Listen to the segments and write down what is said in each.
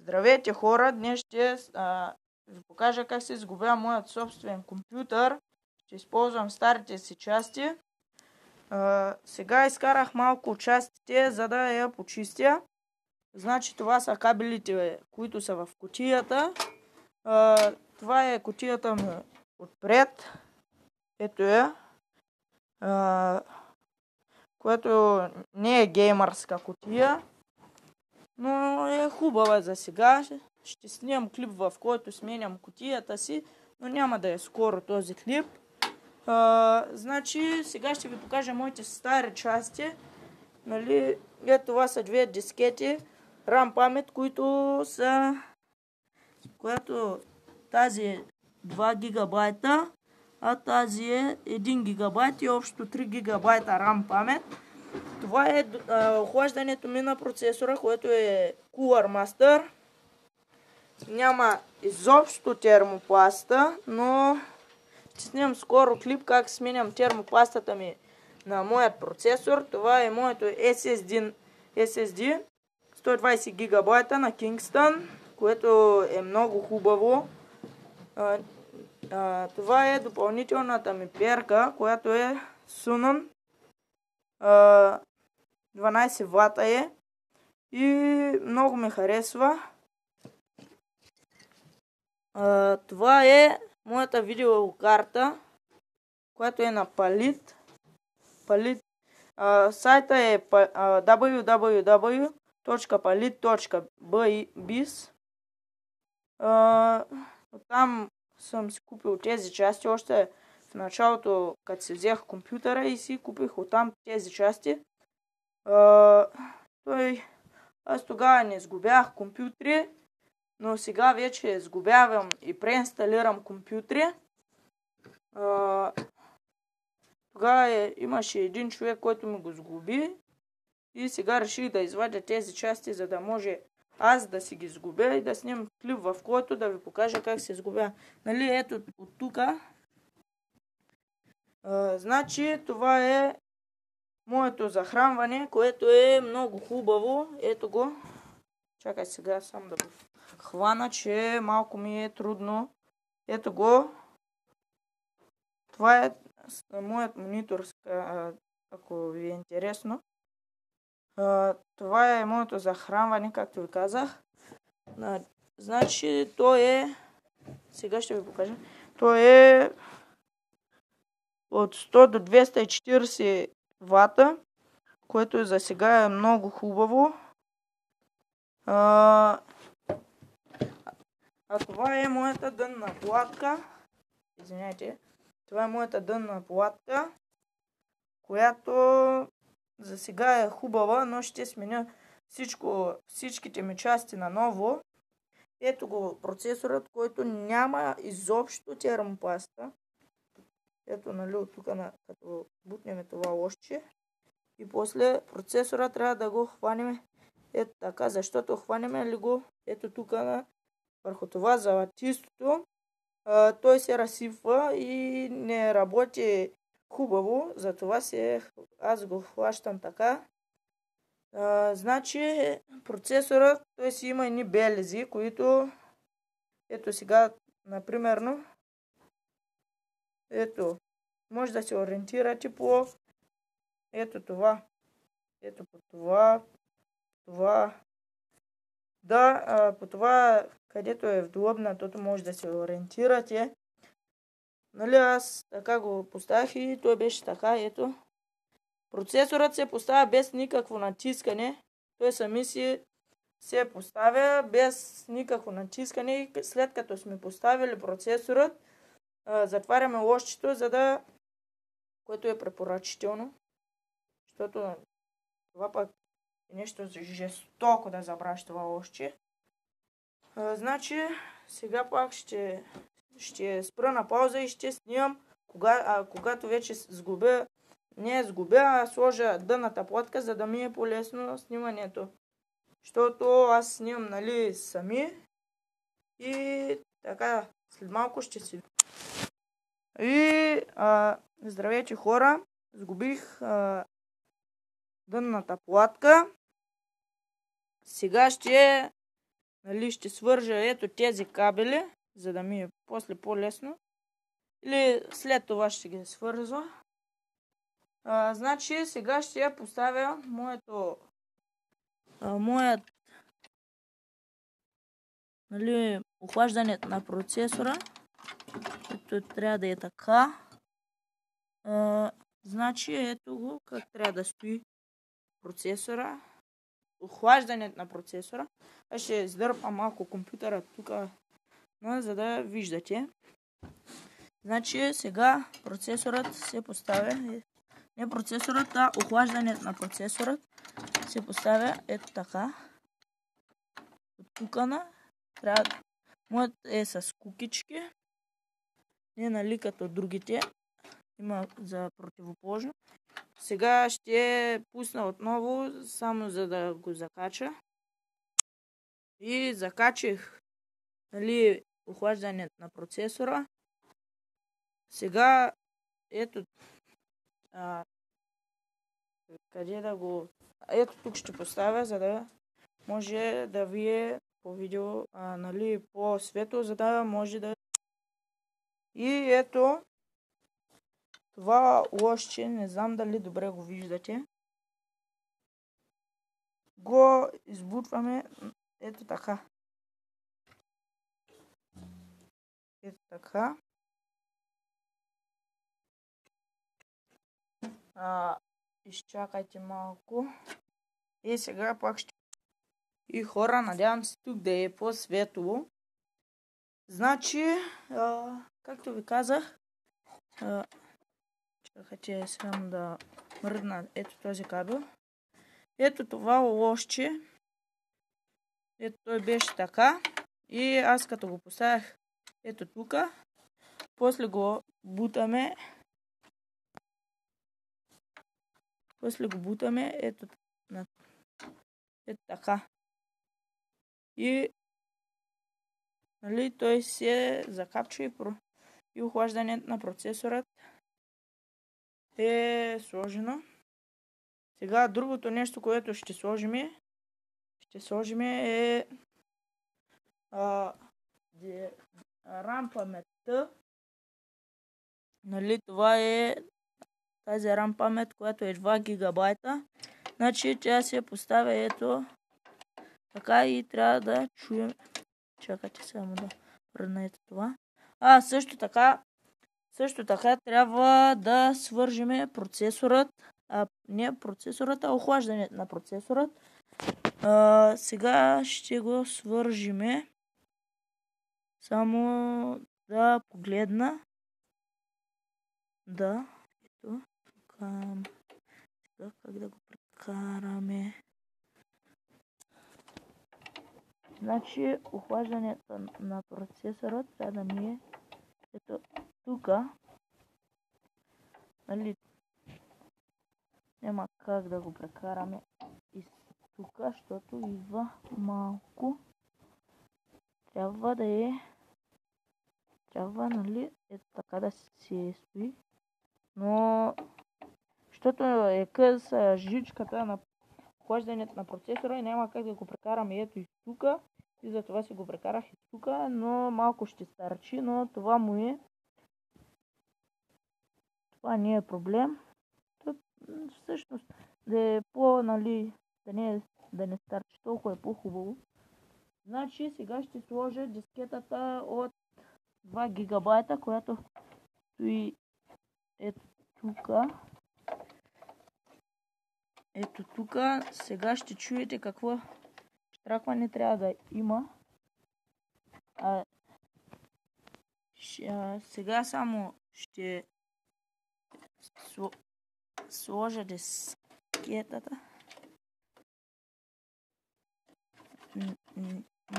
Здравейте хора, днес ще ви покажа как се изгубя моят собствен компютър. Ще използвам старите си части. Сега изкарах малко частите, за да я почистя. Значи това са кабелите, които са в кутията. Това е кутията ми отпред. Ето я. Което не е геймърска кутия, но е хубава за сега. Ще снимам клип, в който сменям кутията си, но няма да е скоро този клип. Значи сега ще ви покажа моите стари части. Нали, това са две дискети RAM памет, които тази е 2 гигабайта, а тази е 1 гигабайт и общо 3 гигабайта RAM памет. Това е охлаждането ми на процесора, което е Cooler Master. Няма изобщо термопаста, но ще снимам скоро клип как сменям термопастата ми на моят процесор. Това е моето SSD 120 гигабайта на Kingston, което е много хубаво. Това е допълнителната ми перка, която е Sunon. 12 вата е и много ме харесва. Това е моята видеокарта, която е на Palit. Сайта е www.palit.biz. Там съм си купил тези части още в началото, като си взех компютъра и си купих оттам тези части. Аз тогава не сгубях компютри, но сега вече сгубявам и преинсталирам компютри. Тогава имаше един човек, който ми го сгуби и сега реших да извадя тези части, за да може аз да си ги сгубя и да снимам клип, в който да ви покажа как се сгубя. Нали, ето от тук. Значи това е моето захранване, което е много хубаво. Ето го. Чакай сега сам да го хвана, че малко ми е трудно. Ето го. Това е моят монитор, ако ви е интересно. Това е моето захранване, както ви казах. Значи то е... Сега ще ви покажа. То е от 100 до 240 вата, което за сега е много хубаво. А това е моята дънна платка. Извинете. Това е моята дънна платка, която за сега е хубава, но ще сменя всичките ми части на ново. Ето го процесорът, който няма изобщо термопаста. Ето, нали, от тук, като бутнем това лошче. И после процесора трябва да го хванем ето така, защото хванем ли го ето тук върху това златистото, той се разсипва и не работи хубаво, затова аз го хващам така. Значи процесорът, той си има едни белези, които ето сега, например, ето, може да се ориентирате по ето това. Ето по това. Да, по това, където е вдлъбнатото, може да се ориентирате. Нали, аз така го поставях и той беше така, ето. Процесорът се поставя без никакво натискане. Той сами се поставя без никакво натискане и след като сме поставили процесорът, затваряме лошчето, което е препоръчително. Защото това пък е нещо жестоко да забравиш това лошче. Значи, сега пак ще спра на пауза и ще снимам, когато вече сложа дънната платка, за да ми е по-лесно снимането. Защото аз снимам, нали, сами и така, след малко ще си... И, здравейте хора, сгубих дънната платка. Сега ще нали, ще свържа ето тези кабели, за да ми е после по-лесно. Или след това ще ги свързва. Значи сега ще я поставя моят нали, охлаждането на процесора. Ето трябва да е така. Значи ето го как трябва да стои процесора. Охлаждането на процесора. Аз ще издърпам малко компютъра тук, за да виждате. Значи сега процесорът се поставя. Не процесорът, а охлаждането на процесорът се поставя ето така. От тук трябва. Моят е с кукички. Не нали като другите. Има за противоположно. Сега ще пусна отново, само за да го закача. И закачих нали, охлаждането на процесора. Сега ето къде да го... Ето тук ще поставя, за да може да ви е по видео нали, по-светло, за да може да... И ето това лъжче, не знам дали добре го виждате. Го избутваме ето така. Ето така. Изчакайте малко. И сега пак ще... И хора, надявам се тук да е по-светло. Значи, както ви казах, чакайте само да мръдна ето този кабел. Ето това лъжче. Ето той беше така. И аз като го поставях ето тук, после го бутаме. Ето така. И нали, той се закапчва и охлаждането на процесорът е сложено. Сега другото нещо, което ще сложим е RAM паметта. Нали, това е тази RAM памет, която е 2 гигабайта. Значи тя се поставя ето така и трябва да чуем. Чакайте само да върнете това. Също така трябва да свържиме процесорът. Не процесорът, а охлаждането на процесорът. Сега ще го свържиме. Само да погледна. Да, ето. Сега как да го прекараме. Значи охлаждането на процесора трябва да ми е ето тук. Нали, няма как да го прекараме и тук, защото идва малко. Трябва нали, ето така да се стои. Но, защото е къса жичката на охлаждането на процесора и няма как да го прекараме ето и тук. И затова си го прекарах и тук, но малко ще старчи, но това му е. Това не е проблем. Всъщност да е нали, да не старчи толкова е по-хубаво. Значи сега ще сложа дискетата от 2 гигабайта, която стои ето тук. Ето тук. Сега ще чуете какво щракване трябва да има. Сега само ще сложа дискетата.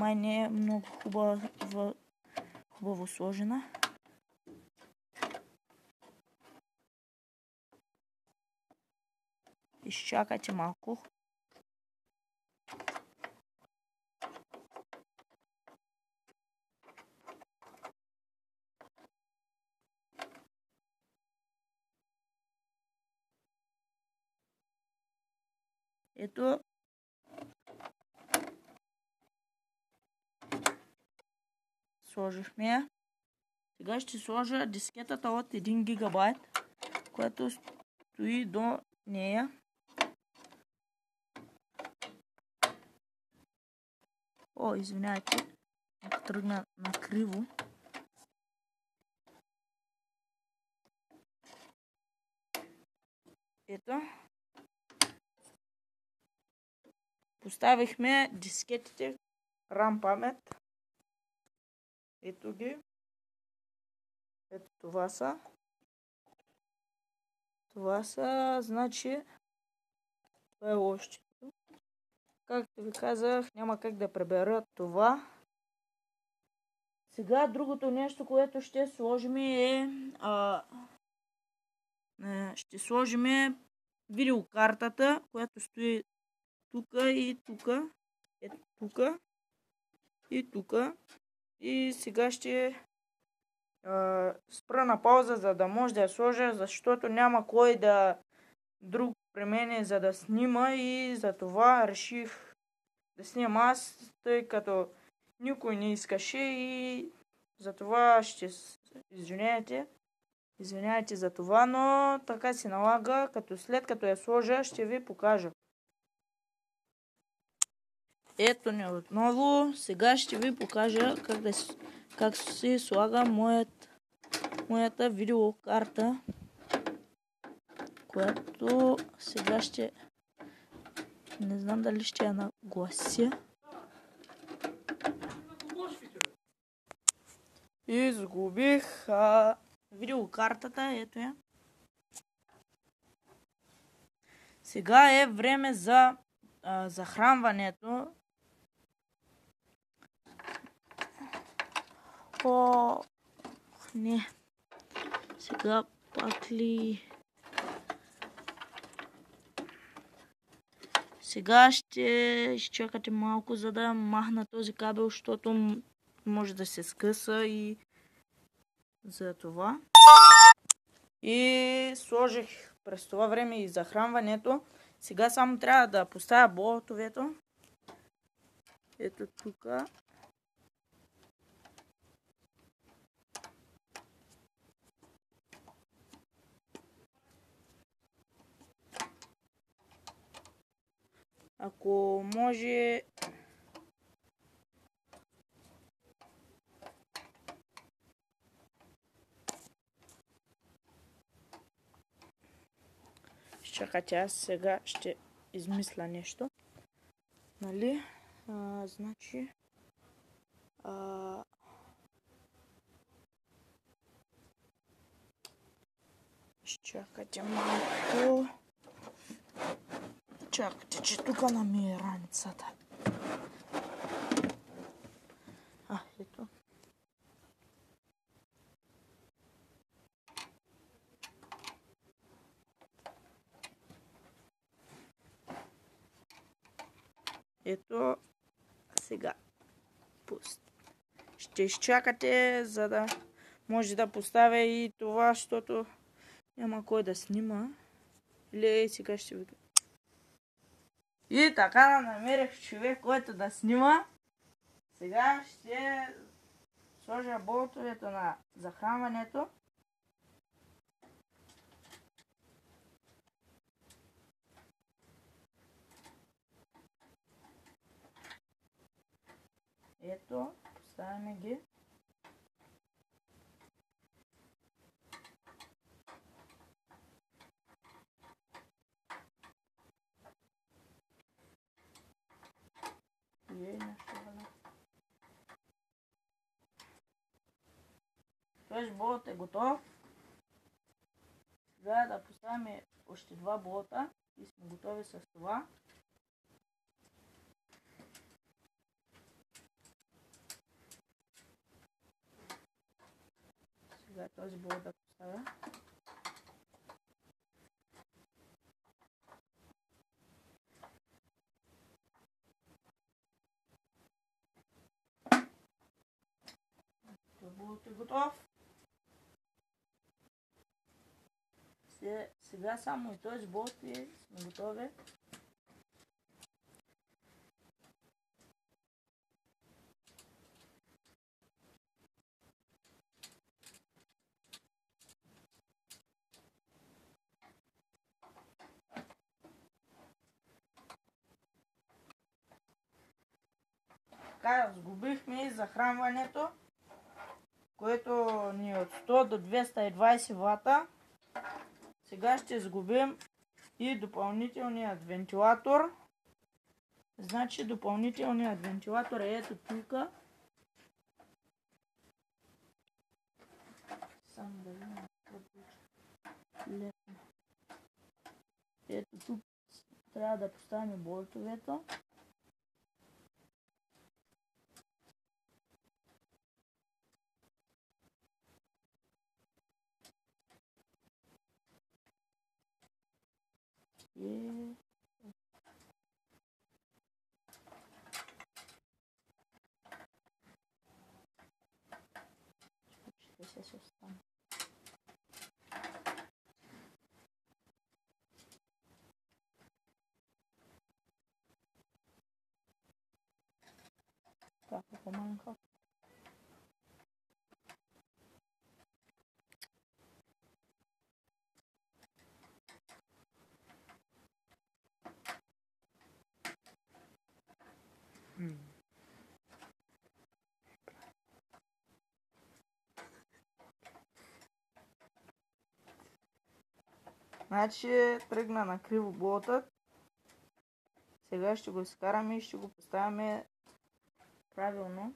Май не е много хубаво сложена. Изчакайте малко. Ето сложихме. Сега ще сложа дискетата от 1 гигабайт, която стои до нея. О, извинявайте, тръгна накриво. Ето. Поставихме дискетите RAM памет. Ето ги. Ето това са. Това са, значи, това е лошчето. Както ви казах, няма как да пребера това. Сега другото нещо, което ще сложим ще сложим видеокартата, която стои тук и тук. Ето тук и тук. И сега ще спра на пауза, за да може да я сложа, защото няма кой друг при мен за да снима, и за това реших да снимам аз, тъй като никой не искаше, и за това ще извиняйте за това, но така се налага, след като я сложа, ще ви покажа. Ето ни отново. Сега ще ви покажа как се слага моята видеокарта, която сега не знам дали ще я наглася. Изгубих видеокартата, ето я. Сега е време за захранването. О, не. Сега пак ли? Сега ще изчакате малко, за да махна този кабел, защото може да се скъса, и за това. И сложих през това време и захранването. Сега само трябва да поставя болтовето. Ето тук. Ако може, чакайте, аз сега ще измисля нещо. Нали? Значи... Чакайте малко. Чакайте, че тук намира раницата. Ето. Ето, сега ще изчакате, за да може да поставя и това, защото няма кой да снима. Или сега ще ви... И така намерих човек, който да снима. Сега ще сложа болтовете на захранването. Ето, поставяме ги. Този болт е готов. Сега да поставим още 2 болта и сме готови с това. Сега този болт да поставя. Болт е готов. Сега само и този болт и сме готови. Така, сгубихме и захранването, което ни е от 100 до 220 вата. Сега ще сгубим и допълнителният вентилатор. Значи допълнителният вентилатор е ето тук. Само да видим лесно. Ето тук трябва да поставим болтовете. И почти се остане. Така, по-маленько. Значи тръгна на криво болтът. Сега ще го изкараме и ще го поставяме правилно.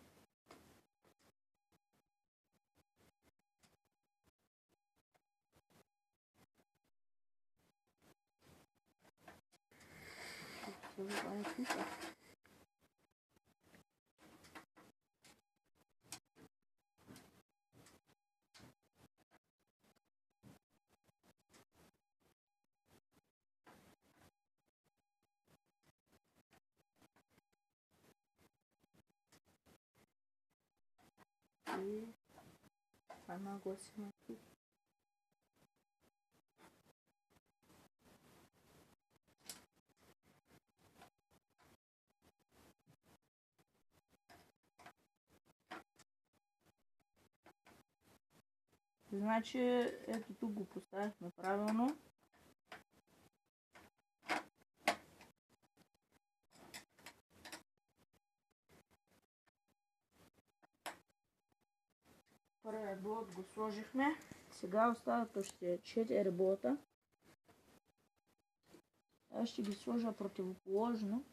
И нагласим тук. Значи ето тук го поставихме правилно. Първият болт го сложихме. Сега остават още 4 болта. Аз ще ги сложа противоположно.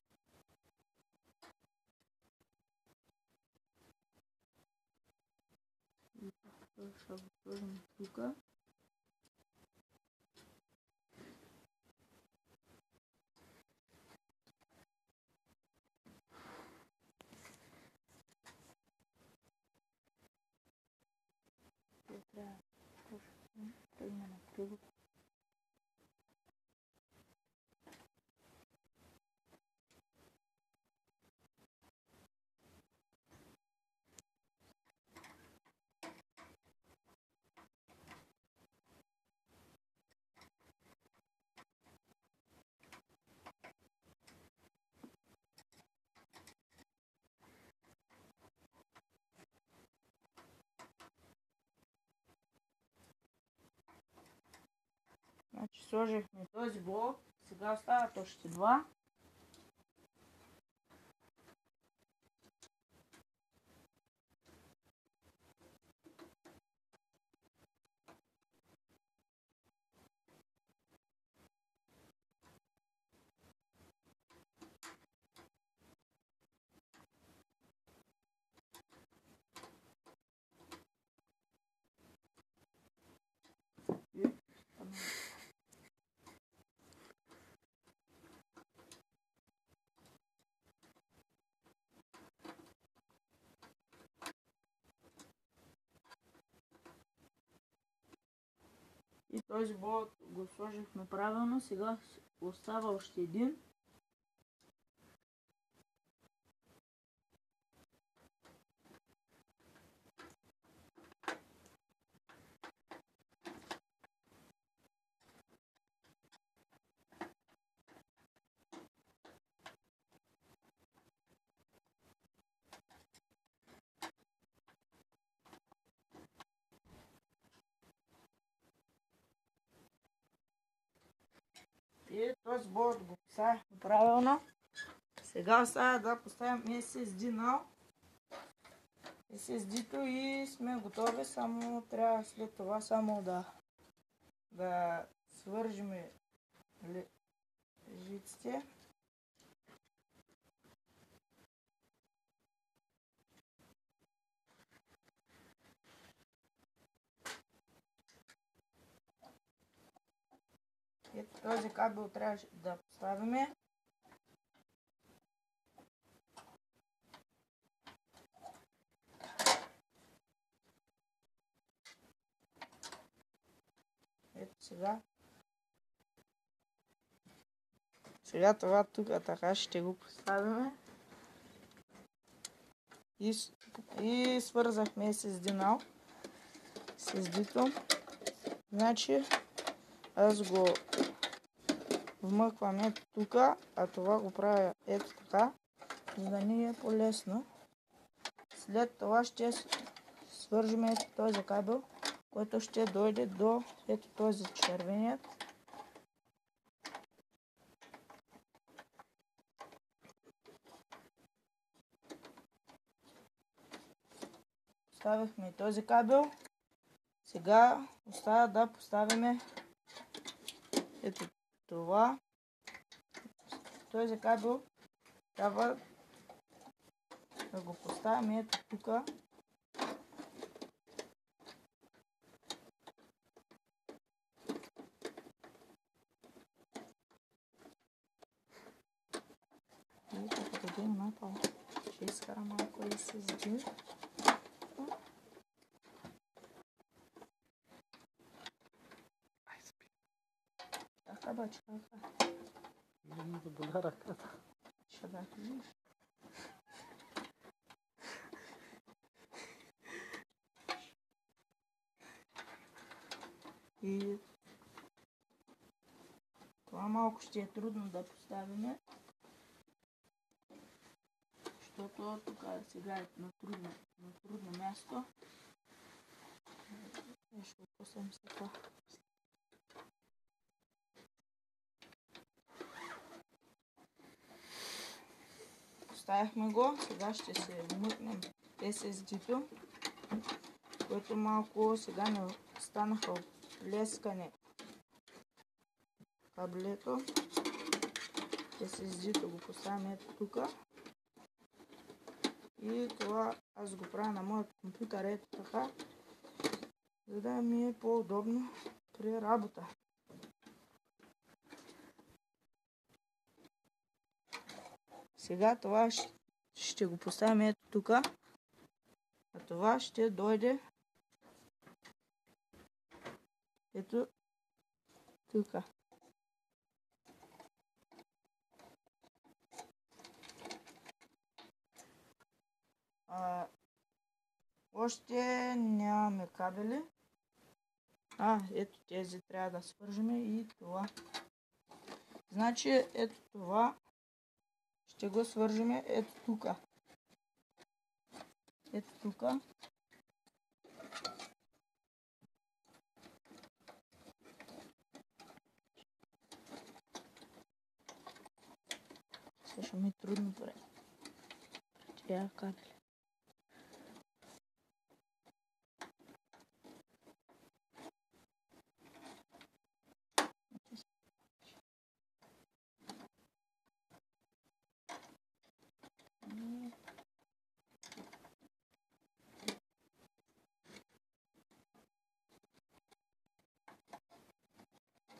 Ще го сложим тук. Трябва да тръгне на криво. Значи сложихме този блок, сега остават още два. И този болт го сложихме правилно, сега остава още един. И този болт го поставихме правилно. Сега остава да поставим SSD нал. SSD-то и сме готови, само трябва след това само да свържим жиците. Ето този кабел трябваше да поставиме. Ето сега. Сега това тук така ще го поставиме. И свързахме SSD-то. Значи аз го вмъквам ето тук, а това го правя ето така, за да ни е по-лесно. След това ще свържим ето този кабел, който ще дойде до ето този червеният. Поставихме този кабел. Сега остава да поставим ето това. Този кабел трябва да го поставим ето тук. И като дадем напал, ще изкара малко SSD. Така бачка, така. Не да боля ръката. Ще да видиш. И това малко ще е трудно да поставим, защото тук сега е на трудно място. Ще опусам се това. Поставихме го, сега ще се вмъкнем SSD-то, което малко сега не станаха лескане каблето. SSD-то го поставяме ето тук. И това аз го правя на моят компютър ето така, за да ми е по-удобно при работа. Сега това ще го поставим ето тук, а това ще дойде ето тук. Още нямаме кабели. Ето тези трябва да свържем и това. Значи ето това ще го свържим ето тук. Ето тук. Също ми е трудно пред тия кабели.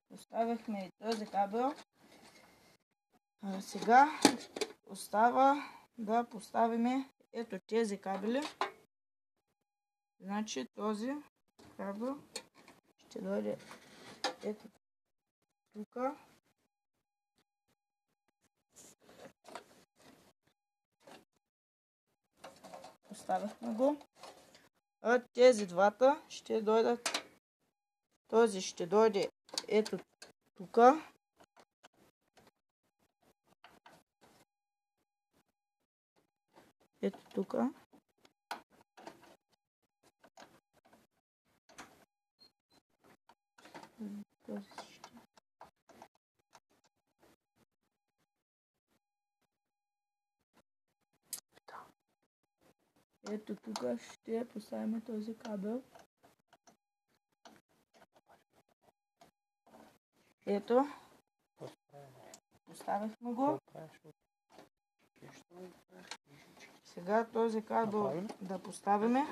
Поставихме и този кабел. Сега остава да поставим ето тези кабели. Значи този кабел ще дойде ето тук. Поставихме го. А тези двата ще дойдат. Този ще дойде ето тук. Ето тук. Ето тук ще поставим този кабел. Ето. Поставихме го. Сега този кабел да поставиме.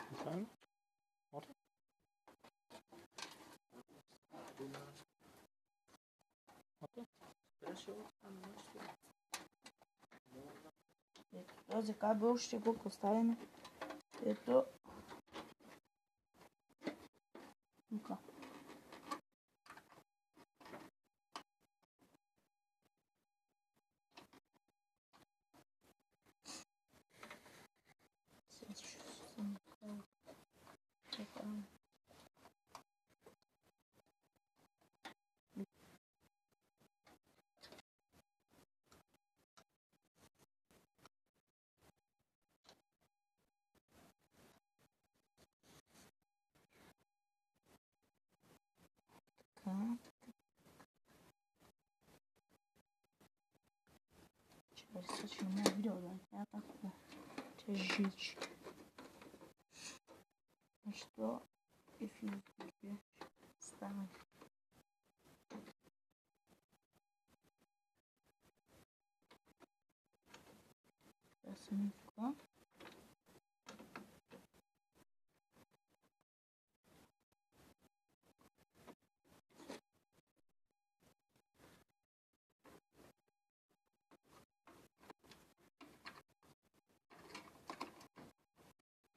Този кабел ще го поставим ето тук. Ще не мога видео да е така. Че жич. Защо и физически става. Сега съм така.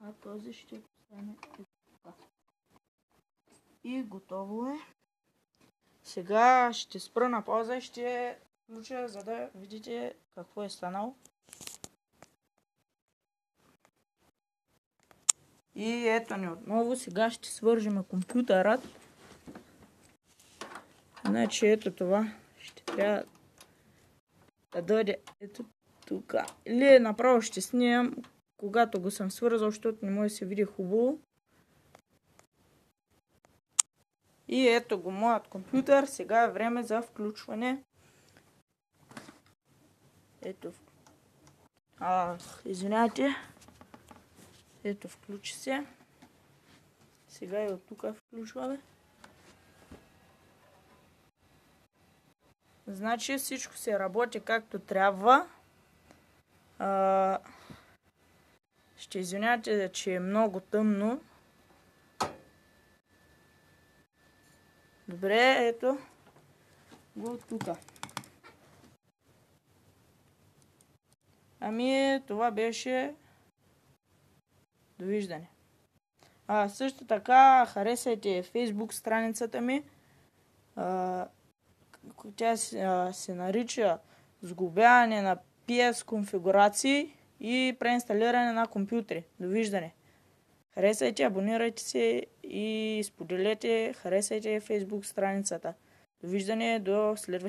А този ще поставим така. И готово е. Сега ще спра на пауза и ще включа, за да видите какво е станало. И ето ни отново. Сега ще свържем компютърът. Значи ето това ще трябва да дойде ето тук. Или направо ще снимам, когато го съм свързал, защото не може да се види хубаво. И ето го моят компютър. Сега е време за включване. Ето. Извинявайте. Ето, включи се. Сега и от тук включваме. Значи всичко се работи както трябва. Ще извинявате, че е много тъмно. Добре, ето го тук. Ами, това беше. Довиждане. Също така, харесайте Facebook страницата ми. Тя се нарича Сглобяване на PS конфигурации и преинсталиране на компютри. Довиждане. Харесайте, абонирайте се и споделете, харесайте Facebook страницата. Довиждане до следващия.